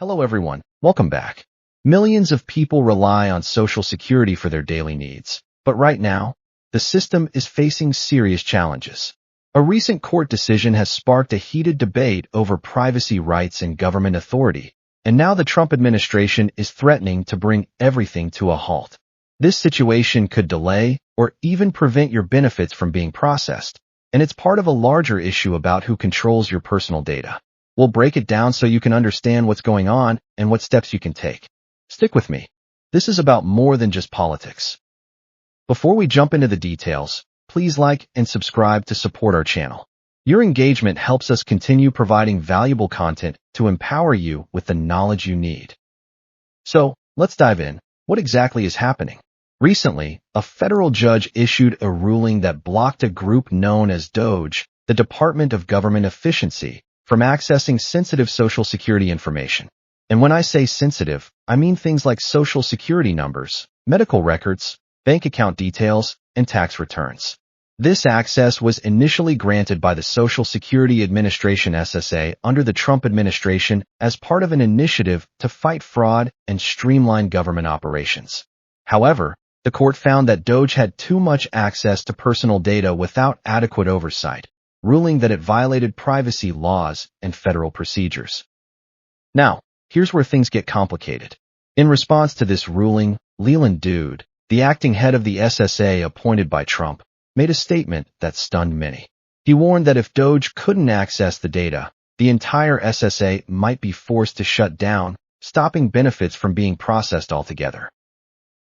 Hello everyone, welcome back. Millions of people rely on Social Security for their daily needs, but right now, the system is facing serious challenges. A recent court decision has sparked a heated debate over privacy rights and government authority, and now the Trump administration is threatening to bring everything to a halt. This situation could delay or even prevent your benefits from being processed, and it's part of a larger issue about who controls your personal data. We'll break it down so you can understand what's going on and what steps you can take. Stick with me. This is about more than just politics. Before we jump into the details, please like and subscribe to support our channel. Your engagement helps us continue providing valuable content to empower you with the knowledge you need. So, let's dive in. What exactly is happening? Recently, a federal judge issued a ruling that blocked a group known as DOGE, the Department of Government Efficiency, from accessing sensitive Social Security information. And when I say sensitive, I mean things like Social Security numbers, medical records, bank account details, and tax returns. This access was initially granted by the Social Security Administration (SSA) under the Trump administration as part of an initiative to fight fraud and streamline government operations. However, the court found that DOGE had too much access to personal data without adequate oversight, ruling that it violated privacy laws and federal procedures. Now, here's where things get complicated. In response to this ruling, Leland Dude, the acting head of the SSA appointed by Trump, made a statement that stunned many. He warned that if DOGE couldn't access the data, the entire SSA might be forced to shut down, stopping benefits from being processed altogether.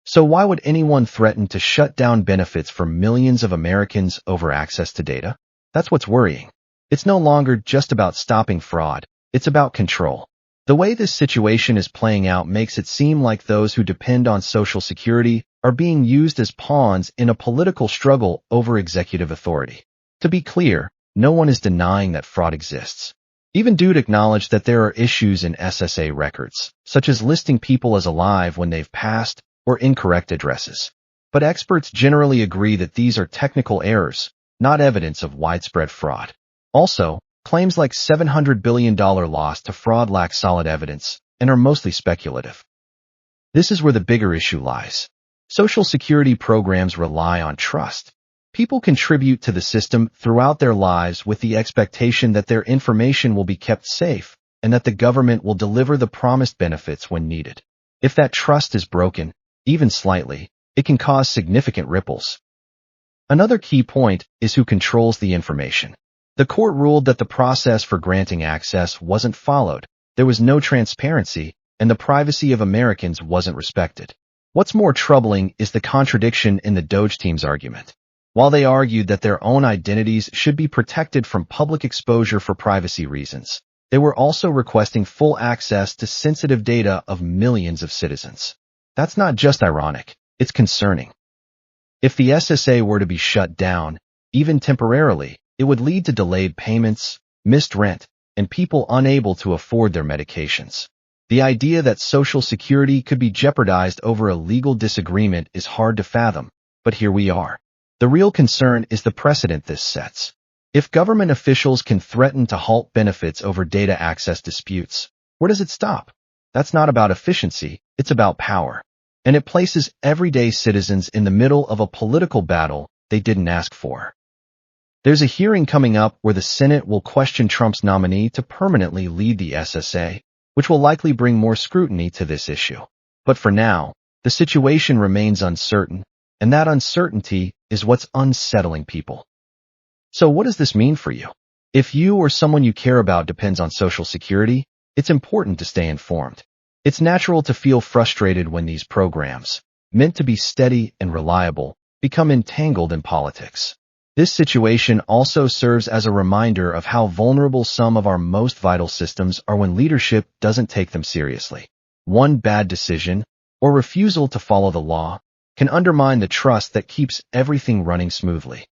So why would anyone threaten to shut down benefits for millions of Americans over access to data? That's what's worrying. It's no longer just about stopping fraud, it's about control. The way this situation is playing out makes it seem like those who depend on Social Security are being used as pawns in a political struggle over executive authority. To be clear, no one is denying that fraud exists. Even Dude acknowledged that there are issues in SSA records, such as listing people as alive when they've passed or incorrect addresses. But experts generally agree that these are technical errors, not evidence of widespread fraud. Also, claims like $700 billion loss to fraud lack solid evidence and are mostly speculative. This is where the bigger issue lies. Social Security programs rely on trust. People contribute to the system throughout their lives with the expectation that their information will be kept safe and that the government will deliver the promised benefits when needed. If that trust is broken, even slightly, it can cause significant ripples. Another key point is who controls the information. The court ruled that the process for granting access wasn't followed, there was no transparency, and the privacy of Americans wasn't respected. What's more troubling is the contradiction in the DOGE team's argument. While they argued that their own identities should be protected from public exposure for privacy reasons, they were also requesting full access to sensitive data of millions of citizens. That's not just ironic, it's concerning. If the SSA were to be shut down, even temporarily, it would lead to delayed payments, missed rent, and people unable to afford their medications. The idea that Social Security could be jeopardized over a legal disagreement is hard to fathom, but here we are. The real concern is the precedent this sets. If government officials can threaten to halt benefits over data access disputes, where does it stop? That's not about efficiency, it's about power. And it places everyday citizens in the middle of a political battle they didn't ask for. There's a hearing coming up where the Senate will question Trump's nominee to permanently lead the SSA, which will likely bring more scrutiny to this issue. But for now, the situation remains uncertain, and that uncertainty is what's unsettling people. So what does this mean for you? If you or someone you care about depends on Social Security, it's important to stay informed. It's natural to feel frustrated when these programs, meant to be steady and reliable, become entangled in politics. This situation also serves as a reminder of how vulnerable some of our most vital systems are when leadership doesn't take them seriously. One bad decision, or refusal to follow the law, can undermine the trust that keeps everything running smoothly.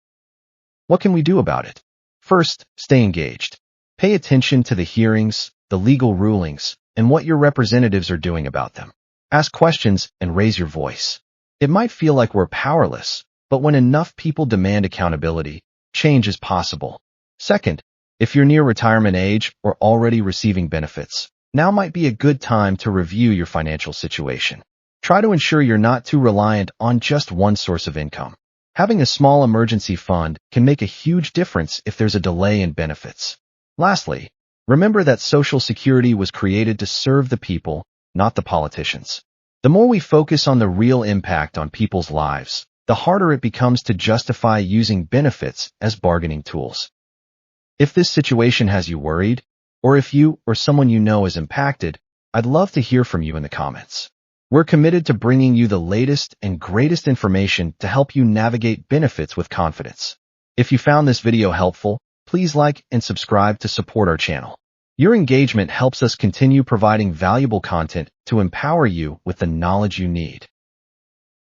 What can we do about it? First, stay engaged. Pay attention to the hearings, the legal rulings, and what your representatives are doing about them. Ask questions and raise your voice. It might feel like we're powerless, but when enough people demand accountability, change is possible. Second, if you're near retirement age or already receiving benefits, Now might be a good time to review your financial situation. Try to ensure you're not too reliant on just one source of income. Having a small emergency fund can make a huge difference if there's a delay in benefits. Lastly, remember that Social Security was created to serve the people, not the politicians. The more we focus on the real impact on people's lives, the harder it becomes to justify using benefits as bargaining tools. If this situation has you worried, or if you or someone you know is impacted, I'd love to hear from you in the comments. We're committed to bringing you the latest and greatest information to help you navigate benefits with confidence. If you found this video helpful, please like and subscribe to support our channel. Your engagement helps us continue providing valuable content to empower you with the knowledge you need.